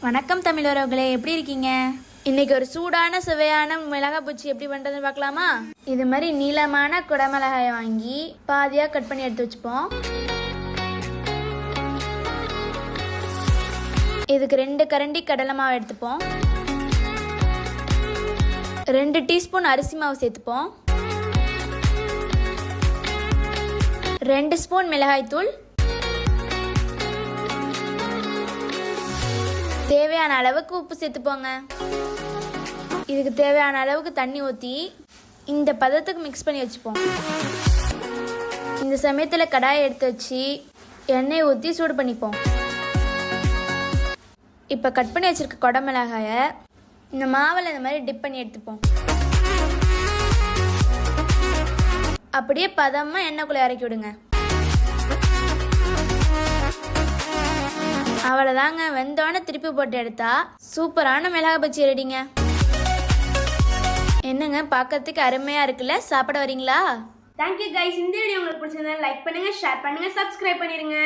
வணக்கம் தமிழர்களே, எப்படி இருக்கீங்க? இன்னைக்கு ஒரு சூடான சுவையான மிளகாய் பஜ்ஜி எப்படி பண்ணுறதுன்னு பார்க்கலாமா? இது மாதிரி நீளமான குடமிளகாயை வாங்கி பாதியாக கட் பண்ணி எடுத்து வச்சுப்போம். இதுக்கு 2 கரண்டி கடலை மாவு எடுத்துப்போம். 2 டீஸ்பூன் அரிசி மாவு சேர்த்துப்போம். 2 ஸ்பூன் மிளகாய்த்தூள், தேவையான அளவுக்கு உப்பு சேர்த்துப்போங்க. இதுக்கு தேவையான அளவுக்கு தண்ணி ஊற்றி இந்த பதத்துக்கு மிக்ஸ் பண்ணி வச்சுப்போம். இந்த சமயத்தில் கடாயை எடுத்து வச்சு எண்ணெய் ஊற்றி சூடு பண்ணிப்போம். இப்போ கட் பண்ணி வச்சிருக்க குடமிளகாயை இந்த மாவில் இந்த மாதிரி டிப் பண்ணி எடுத்துப்போம். அப்படியே பதமாக எண்ணெய்க்குள்ளே இறக்கி விடுங்க. அவ்வளோதாங்க, வெந்தோடனே திருப்பி போட்டு எடுத்தா சூப்பரான மிளகாய் பஜ்ஜி ரெடிங்க. என்னங்க, பார்க்கறதுக்கு அருமையாக இருக்குல்ல? சாப்பிட வரீங்களா? Thank you guys. இந்த வீடியோ உங்களுக்கு பிடிச்சிருந்தா லைக் பண்ணுங்க, ஷேர் பண்ணுங்க, சப்ஸ்கிரைப் பண்ணிருங்க.